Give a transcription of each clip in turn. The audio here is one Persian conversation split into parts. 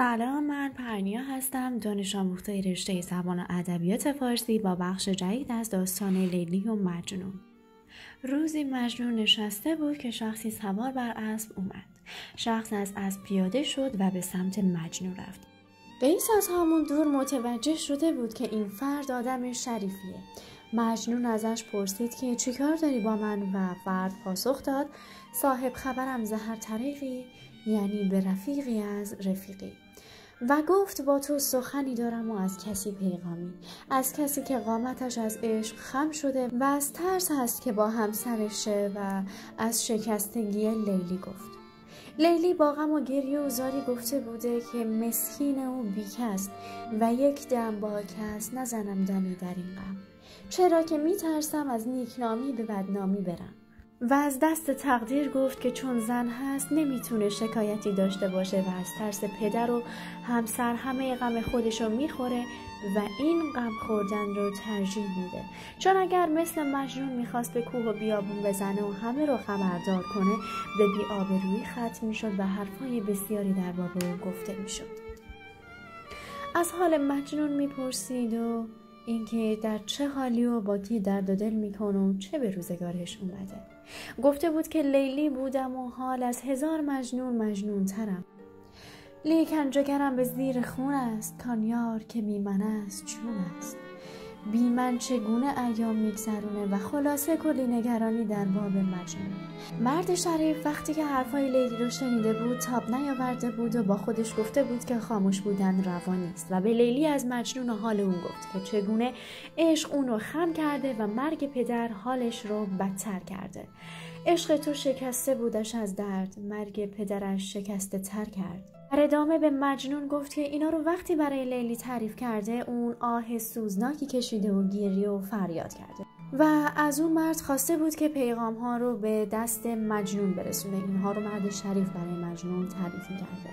سلام، من پرنیا هستم، دانش آموخته رشته زبان و ادبیات فارسی با بخش جدید از داستان لیلی و مجنون. روزی مجنون نشسته بود که شخصی سوار بر اسب اومد. شخص از اسب پیاده شد و به سمت مجنون رفت. قیس از همون دور متوجه شده بود که این فرد آدم شریفیه. مجنون ازش پرسید که چیکار داری با من و فرد پاسخ داد صاحب خبرم ز هر طریقی، یعنی به رفیقی از رفیقی، و گفت با تو سخنی دارم و از کسی پیغامی، از کسی که قامتش از عشق خم شده و از ترس هست که با همسرشه و از شکستگی لیلی گفت. لیلی با غم و گریه و زاری گفته بوده که مسکین و بیکس و یک دم با کس نزنم دمی در این غم، چرا که می ترسم از نیکنامی به بدنامی برم. و از دست تقدیر گفت که چون زن هست نمیتونه شکایتی داشته باشه و از ترس پدر و همسر همه غم خودشو میخوره و این غم خوردن رو ترجیح میده، چون اگر مثل مجنون میخواست به کوه و بیابون بزنه و همه رو خبردار کنه به بی‌آبرویی ختم میشد و حرفای بسیاری در باب او گفته میشد. از حال مجنون میپرسید و اینکه در چه حالی و با کی درد و دل میکنه و چه به روزگارش اومده. گفته بود که لیلی بودم و حال از هزار مجنون ترم، لیکن جگرم به زیر خون است، کان یار که بی من است چون است، بی من چگونه ایام میگذرونه. و خلاصه کلی نگرانی در باب مجنون. مرد شریف وقتی که حرفای لیلی رو شنیده بود تاب نیاورده بود و با خودش گفته بود که خاموش بودن روا نیست و به لیلی از مجنون و حال اون گفت که چگونه عشق اون رو خم کرده و مرگ پدر حالش رو بدتر کرده. عشق تو شکسته بودش از درد، مرگ پدرش شکسته تر کرد. در ادامه به مجنون گفت که اینا رو وقتی برای لیلی تعریف کرده اون آه سوزناکی کشیده و گریه و فریاد کرده و از اون مرد خواسته بود که پیغام ها رو به دست مجنون برسونه. اینها رو مرد شریف برای مجنون تعریف کرده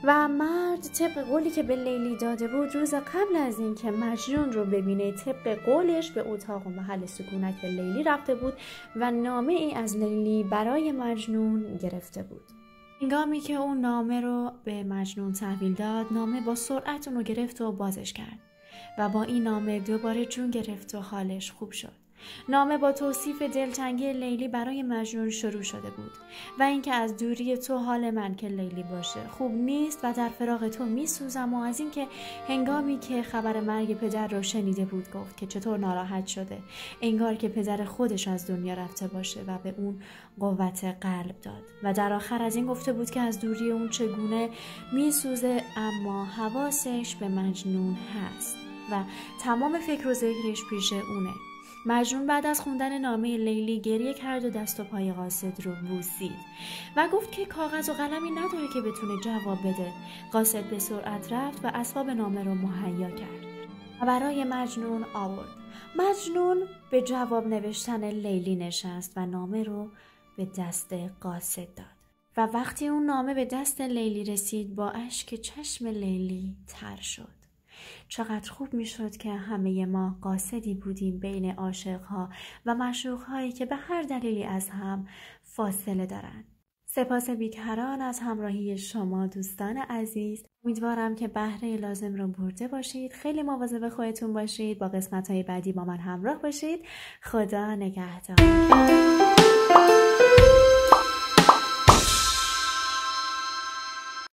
و مرد طبق قولی که به لیلی داده بود روز قبل از این که مجنون رو ببینه طبق قولش به اتاق و محل سکونت لیلی رفته بود و نامه ای از لیلی برای مجنون گرفته بود. هنگامی که اون نامه رو به مجنون تحویل داد، نامه با سرعت اون رو گرفت و بازش کرد و با این نامه دوباره جون گرفت و حالش خوب شد. نامه با توصیف دلتنگی لیلی برای مجنون شروع شده بود و اینکه از دوری تو حال من که لیلی باشه خوب نیست و در فراق تو میسوزم، و از اینکه هنگامی که خبر مرگ پدر رو شنیده بود گفت که چطور ناراحت شده، انگار که پدر خودش از دنیا رفته باشه و به اون قوت قلب داد. و در آخر از این گفته بود که از دوری اون چگونه میسوزه اما حواسش به مجنون هست و تمام فکر و ذکرش پیش اونه. مجنون بعد از خوندن نامه لیلی گریه کرد و دست و پای قاصد رو بوسید و گفت که کاغذ و قلمی نداره که بتونه جواب بده. قاصد به سرعت رفت و اسباب نامه رو مهیا کرد و برای مجنون آورد. مجنون به جواب نوشتن لیلی نشست و نامه رو به دست قاصد داد و وقتی اون نامه به دست لیلی رسید با اشک چشم لیلی تر شد. چقدر خوب میشد که همه ما قاصدی بودیم بین عاشقها و معشوقهایی که به هر دلیلی از هم فاصله دارند. سپاس بیکران از همراهی شما دوستان عزیز. امیدوارم که بهره لازم رو برده باشید. خیلی مواظب خودتون باشید. با قسمت‌های بعدی با من همراه باشید. خدا نگهدار.